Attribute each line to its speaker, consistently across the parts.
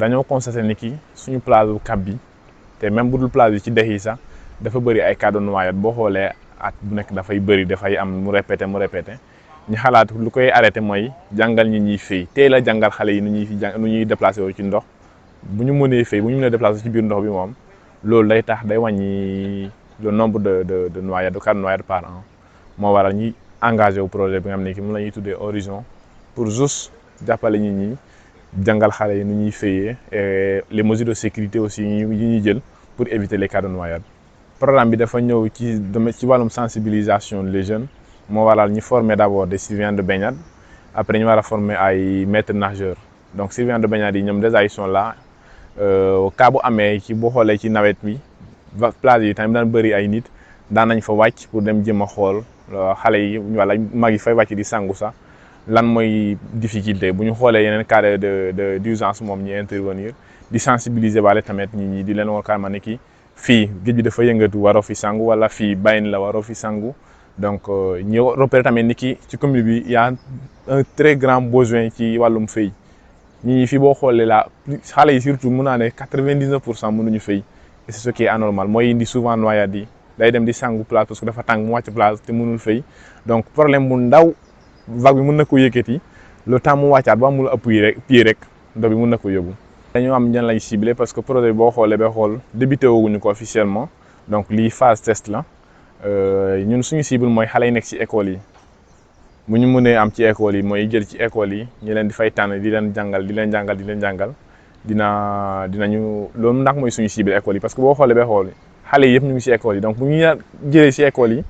Speaker 1: dañoo constaté ni ki suñu plage bu Cap bi te même bu dul plage bi ci dex yi sax dafa bëri ay cas de noyade boo xoolee at bu nekk dafay bëri dafay am mu répété ñu xalaat lu koy arrêté mooy jàngal ñi ñuy fay teel a jàngal xale yi nu ñuy déplacé wu ci ndox bu ñu mënee fay bu ñu mënee déplacé ci biir ndox bi moom loolu day tax day wàññi le nombre de noyades de cas de noyade par an moo waral ñi engagé wu projet bi nga xam ne ki moom la ñuy tuddee Horizon pour juste jàppale nit ñi jàngal xale yi nu ñuy fayee et les mesures de sécurité aussi yi ñuy jël pour éviter les cas de noyade. Programme bi dafa ñëw ci wàllum sensibilisation les jeunes moo waral ñu former d'abord des surveillants de baignade après ñu war a former ay maîtres nageurs donc surveillants de baignade yi ñoom déjà ils sont là cas bu amee ci boo xoolee ci nawet bi plage yi tamit daan bëri ay nit daan nañ fa wàcc pour dem jëm a xool xale yi wala mag yi fay wàcc di sangu sax lan mooy difficulté bu ñu xoolee yeneen cas d'urgence moom ñi intervenir di sensibiliser waale tamit nit ñi di leen war carrément ne kii fii géej bi dafa yëngatu waroo fi sangu wala fii bàyyin la waroo fi sangu donc ñu repérer tamit ni ki ci commune bi y a un très grand besoin ci wàllum fay ñi fii boo xoolee la xale yi surtout mun naa ne 99% mënuñu fay et c'est ce qui est anormal mooy indi souvent noyade yi day dem di sangu plage parce que dafa tàng mu wàcc plage te mënul fay donc problème bu ndaw vague bi mën na ko yëkkati le temps mu wàccaat ba amul appui rek pied rek ndox bi mën na ko yóbbu. dañoo am ñan lay ciblé parce que projet bi boo xoolee ba xool débuté woguñu ko officiellement donc lii phase test la ñun suñu cible mooy xale yi nekk ci école yi bu ñu mënee am ci école yi mooy jël ci école yi ñu leen di fay tànn di leen jàngal dinañu loolu ndax mooy suñu cible école yi parce que boo xoolee ba xool xale yi yëpp ñu ngi ci école yi donc bu ñu jëlee ci école yi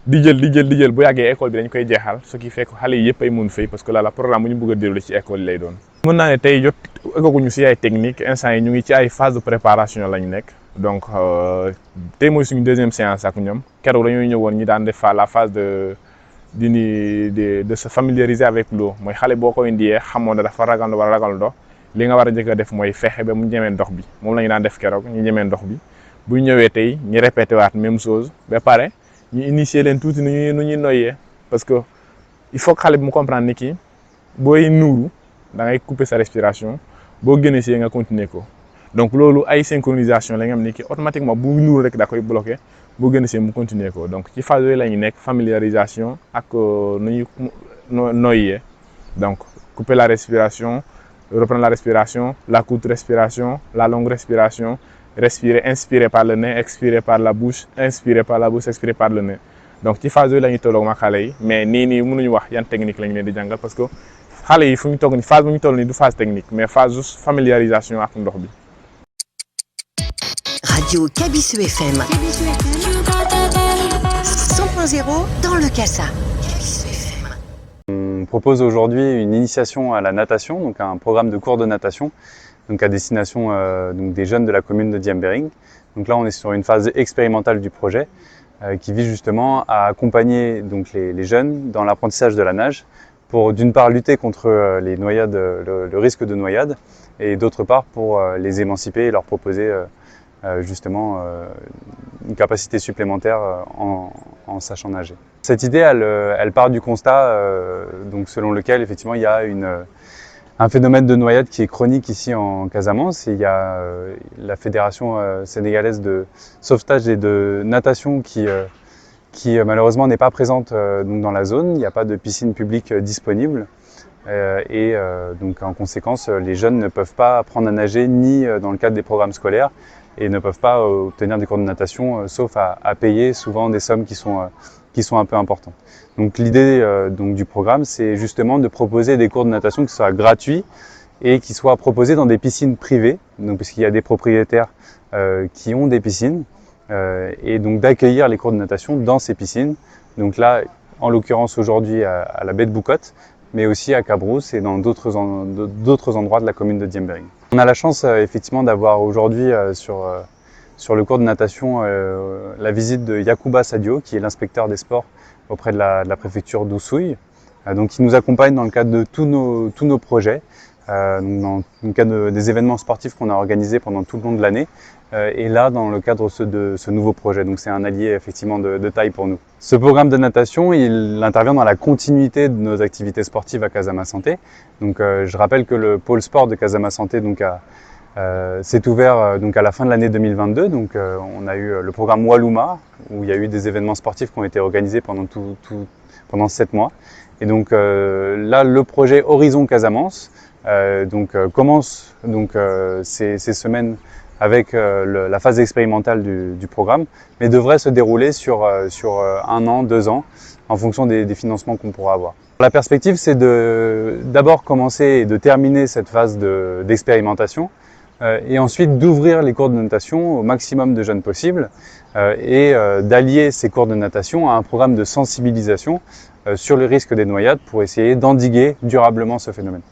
Speaker 1: di jël bu yàggee école bi dañ koy jeexal ce qui fait que xale yi yëpp ay mun fay parce que la programme bu ñu bëgg a dérouler ci école yi lay doon. mën naa ne tey jot eggaguñu ci ay technique instant yi ñu ngi ci ay phase de préparation lañ nekk donc tey mooy suñu deuxième séance ak ñoom keroog dañuy ñëwoon ñi daan def la phase de se familiariser avec l'eau mooy xale boo ko indiyee xamoon na dafa ragal wala ragal ndox li nga war a njëkk a def mooy fexe ba mu ñemee ndox bi moom la ñu daan def keroog ñu ñemee ndox bi bu ñu ñëwee tey ñu répété waat même chose ba pare ñu initier leen tuuti nu ñuy noyyee parce que il faut que xale bi mu comprendre ni ki booy nuuru da ngay couper sa respiration boo génnee si nga continuer ko donc loolu ay synchronisation la nga xam ni ki automatiquement bu nuuru rek da koy bloqué boo génnee si mu continuer ko donc ci phase yooyu la ñu nekk familiarisation ak nu ñuy noyyee donc couper la respiration reprendre la respiration la courte respiration la longue respiration respirer inspirer par le nez expirer par la bouche inspirer par la bouche expirer par le nez donc ci phase yooyu la ñuy tolloog ma xale yi mais nii mënuñu wax yan technique lañ leen di jàngal parce que xale yi fu ñu toog ni phase bu ñu toll nii du phase technique mais phase juste familiarisation ak ndox bi.
Speaker 2: Radio Kabisu FM 100.0 dans le Cassa.
Speaker 3: On propose aujourd'hui une initiation à la natation, donc un programme de cours de natation, donc à destination donc des jeunes de la commune de Diembéring. Donc là, on est sur une phase expérimentale du projet qui vise justement à accompagner donc les jeunes dans l'apprentissage de la nage pour d'une part lutter contre les noyades, le risque de noyade, et d'autre part pour les émanciper et leur proposer justement une capacité supplémentaire en sachant nager. Cette idée, elle part du constat donc selon lequel effectivement il y a un phénomène de noyade qui est chronique ici en Casamance. Et il y a la fédération sénégalaise de sauvetage et de natation qui malheureusement n'est pas présente donc dans la zone. Il n'y a pas de piscine publique disponible. Donc en conséquence, les jeunes ne peuvent pas apprendre à nager ni dans le cadre des programmes scolaires et ne peuvent pas obtenir des cours de natation sauf à payer souvent des sommes qui sont un peu importantes. Donc l'idée donc du programme, c'est justement de proposer des cours de natation qui soient gratuits et qui soient proposés dans des piscines privées, donc puisqu'il y a des propriétaires qui ont des piscines, et donc d'accueillir les cours de natation dans ces piscines. Donc là, en l'occurrence aujourd'hui à la baie de Boucotte, mais aussi à Cabrousse et dans d'autres endroits de la commune de Diembéring. On a la chance effectivement d'avoir aujourd'hui sur le cours de natation la visite de Yacouba Sadio, qui est l'inspecteur des sports auprès de la préfecture d'Oussouye, donc qui nous accompagne dans le cadre de tous nos projets, dans le cadre des événements sportifs qu'on a organisés pendant tout le long de l'année, et là dans le cadre de ce nouveau projet. Donc c'est un allié effectivement de taille pour nous. Ce programme de natation, il intervient dans la continuité de nos activités sportives à Casama Santé. Donc je rappelle que le pôle sport de Casama Santé donc, C'est ouvert donc à la fin de l'année 2022. Donc, on a eu le programme Wallouma, où il y a eu des événements sportifs qui ont été organisés pendant 7 mois. Et donc là, le projet Horizon Casamance commence ces semaines avec la phase expérimentale du programme, mais devrait se dérouler sur 1 an, 2 ans, en fonction des financements qu'on pourra avoir. La perspective, c'est d'abord commencer et de terminer cette phase d'expérimentation, et ensuite d'ouvrir les cours de natation au maximum de jeunes possible, et d'allier ces cours de natation à un programme de sensibilisation sur le risque des noyades pour essayer d'endiguer durablement ce phénomène.